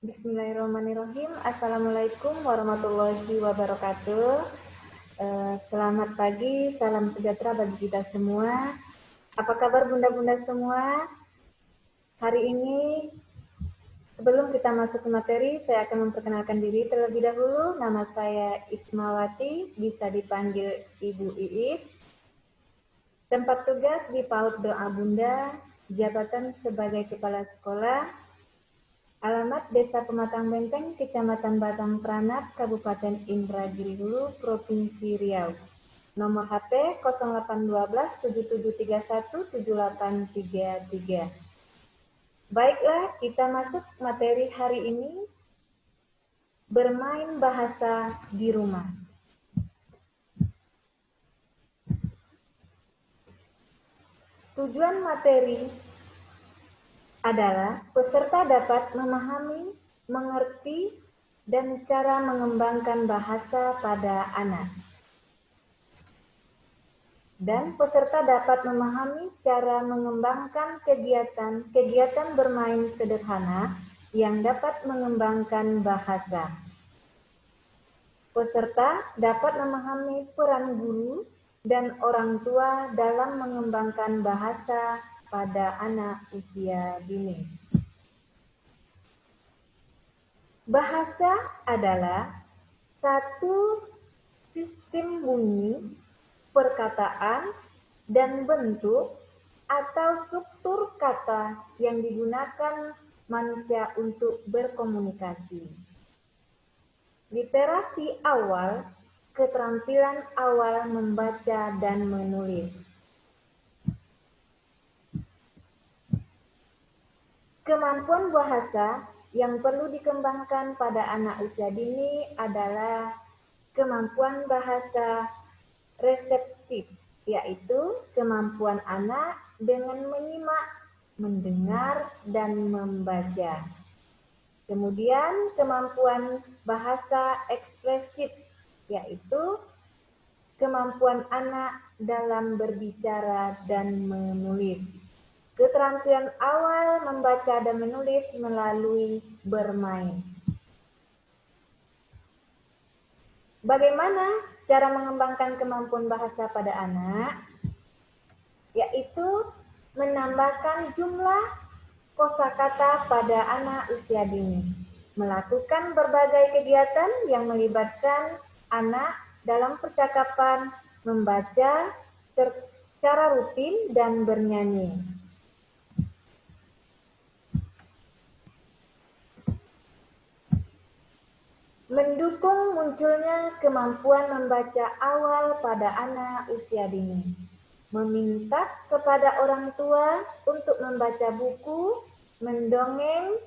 Bismillahirrahmanirrahim. Assalamualaikum warahmatullahi wabarakatuh. Selamat pagi, salam sejahtera bagi kita semua. Apa kabar bunda-bunda semua? Hari ini, sebelum kita masuk ke materi, saya akan memperkenalkan diri terlebih dahulu. Nama saya Ismawati, bisa dipanggil Ibu Iis. Tempat tugas di PAUD Doa Bunda, jabatan sebagai Kepala Sekolah, alamat Desa Pematang Benteng, Kecamatan Batang Peranap, Kabupaten Indragiri Hulu, Provinsi Riau. Nomor HP 0812 7731 7833. Baiklah, kita masuk materi hari ini, bermain bahasa di rumah. Tujuan materi adalah peserta dapat memahami, mengerti, dan cara mengembangkan bahasa pada anak. Dan peserta dapat memahami cara mengembangkan kegiatan bermain sederhana yang dapat mengembangkan bahasa. Peserta dapat memahami peran guru dan orang tua dalam mengembangkan bahasa pada anak usia dini. Bahasa adalah satu sistem bunyi, perkataan, dan bentuk atau struktur kata yang digunakan manusia untuk berkomunikasi. Literasi awal, keterampilan awal membaca dan menulis. Kemampuan bahasa yang perlu dikembangkan pada anak usia dini adalah kemampuan bahasa reseptif, yaitu kemampuan anak dengan menyimak, mendengar, dan membaca. Kemudian kemampuan bahasa ekspresif, yaitu kemampuan anak dalam berbicara dan menulis. Keterampilan awal membaca dan menulis melalui bermain. Bagaimana cara mengembangkan kemampuan bahasa pada anak? Yaitu menambahkan jumlah kosakata pada anak usia dini. Melakukan berbagai kegiatan yang melibatkan anak dalam percakapan, membaca secara rutin, dan bernyanyi. Mendukung munculnya kemampuan membaca awal pada anak usia dini. Meminta kepada orang tua untuk membaca buku, mendongeng,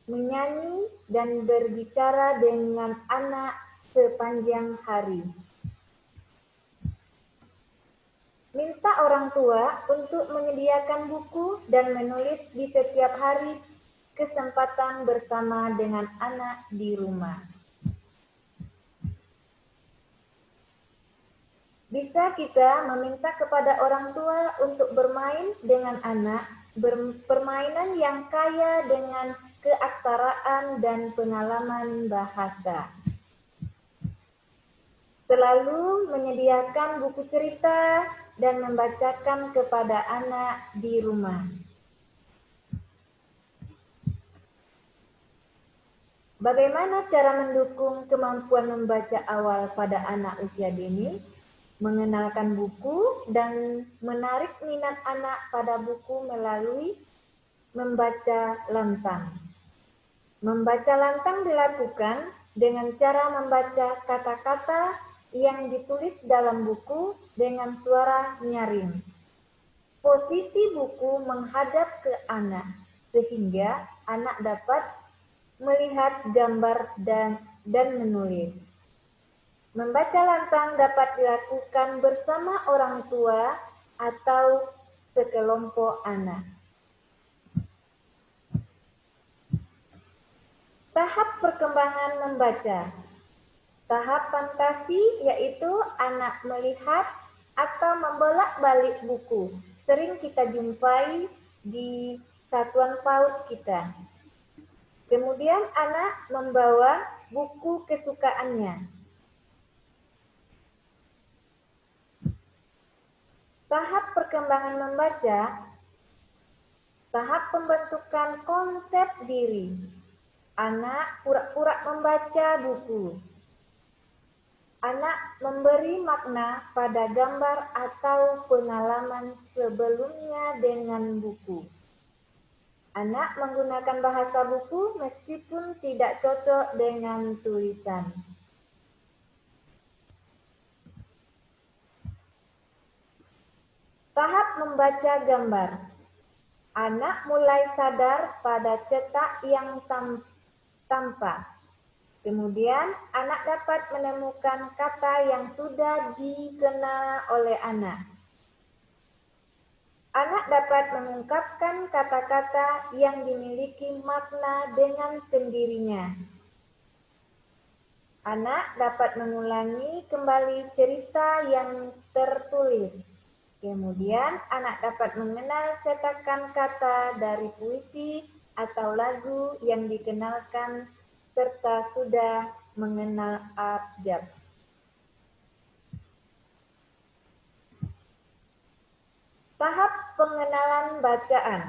menyanyi, dan berbicara dengan anak sepanjang hari. Minta orang tua untuk menyediakan buku dan menulis di setiap hari kesempatan bersama dengan anak di rumah. Bisa kita meminta kepada orang tua untuk bermain dengan anak, permainan yang kaya dengan keaksaraan dan pengalaman bahasa. Selalu menyediakan buku cerita dan membacakan kepada anak di rumah. Bagaimana cara mendukung kemampuan membaca awal pada anak usia dini? Mengenalkan buku dan menarik minat anak pada buku melalui membaca lantang. Membaca lantang dilakukan dengan cara membaca kata-kata yang ditulis dalam buku dengan suara nyaring. Posisi buku menghadap ke anak, sehingga anak dapat melihat gambar dan menulis. Membaca lantang dapat dilakukan bersama orang tua atau sekelompok anak. Tahap perkembangan membaca. Tahap fantasi yaitu anak melihat atau membolak-balik buku. Sering kita jumpai di satuan PAUD kita. Kemudian anak membawa buku kesukaannya. Tahap perkembangan membaca, tahap pembentukan konsep diri. Anak pura-pura membaca buku. Anak memberi makna pada gambar atau pengalaman sebelumnya dengan buku. Anak menggunakan bahasa buku meskipun tidak cocok dengan tulisan. Tahap membaca gambar. Anak mulai sadar pada cetak yang tampak. Kemudian, anak dapat menemukan kata yang sudah dikenal oleh anak. Anak dapat mengungkapkan kata-kata yang dimiliki makna dengan sendirinya. Anak dapat mengulangi kembali cerita yang tertulis. Kemudian, anak dapat mengenal cetakan kata dari puisi atau lagu yang dikenalkan serta sudah mengenal abjad. Tahap pengenalan bacaan.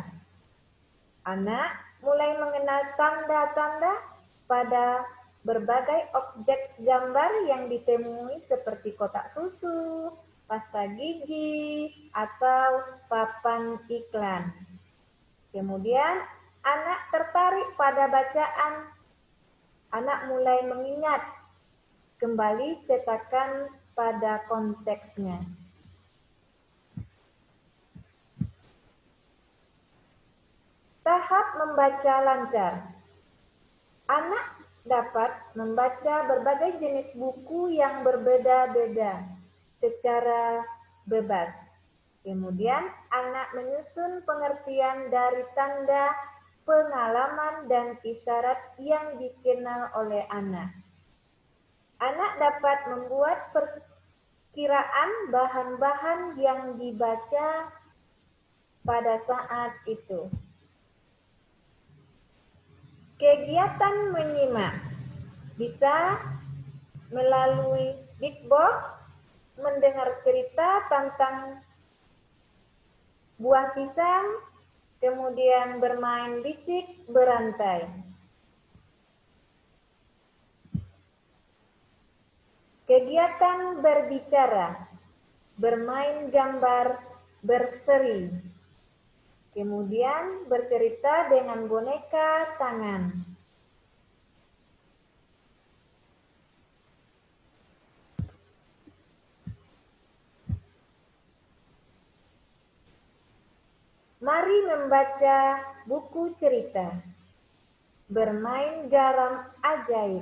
Anak mulai mengenal tanda-tanda pada berbagai objek gambar yang ditemui seperti kotak susu, pasta gigi, atau papan iklan. Kemudian, anak tertarik pada bacaan. Anak mulai mengingat kembali cetakan pada konteksnya. Tahap membaca lancar. Anak dapat membaca berbagai jenis buku yang berbeda-beda secara bebas. Kemudian, anak menyusun pengertian dari tanda, pengalaman, dan isyarat yang dikenal oleh anak. Anak dapat membuat perkiraan bahan-bahan yang dibaca pada saat itu. Kegiatan menyimak bisa melalui big box, mendengar cerita tentang buah pisang, kemudian bermain bisik berantai. Kegiatan berbicara, bermain gambar berseri, kemudian bercerita dengan boneka tangan. Mari membaca buku cerita, bermain garam ajaib.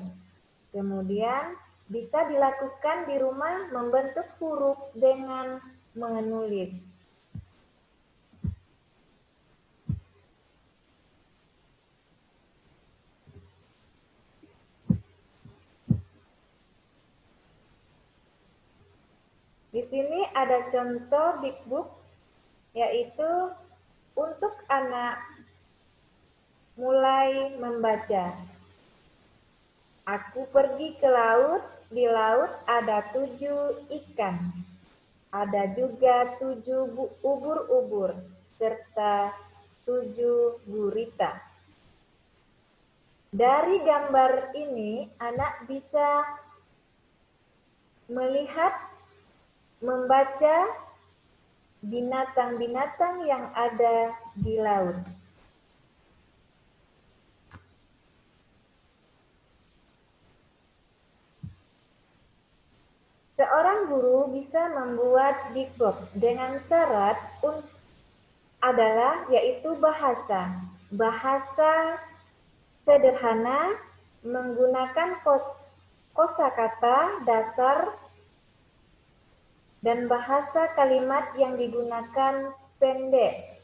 Kemudian bisa dilakukan di rumah membentuk huruf dengan menulis. Di sini ada contoh big book, yaitu untuk anak mulai membaca. Aku pergi ke laut, di laut ada 7 ikan. Ada juga 7 ubur-ubur, serta 7 gurita. Dari gambar ini, anak bisa melihat, membaca binatang-binatang yang ada di laut. Seorang guru bisa membuat big box dengan syarat adalah yaitu bahasa sederhana, menggunakan kosakata dasar, dan bahasa kalimat yang digunakan pendek,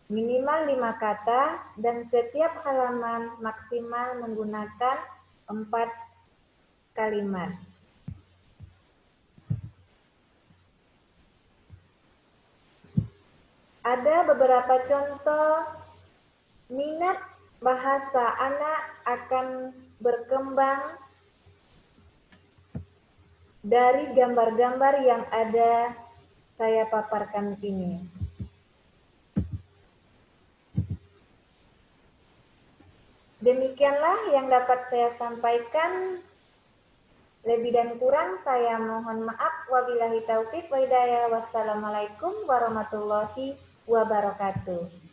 minimal 5 kata, dan setiap halaman maksimal menggunakan 4 kalimat. Ada beberapa contoh minat bahasa anak akan berkembang dari gambar-gambar yang ada saya paparkan ini. Demikianlah yang dapat saya sampaikan. Lebih dan kurang saya mohon maaf. Wabillahi taufiq wa hidayah. Wassalamualaikum warahmatullahi wabarakatuh.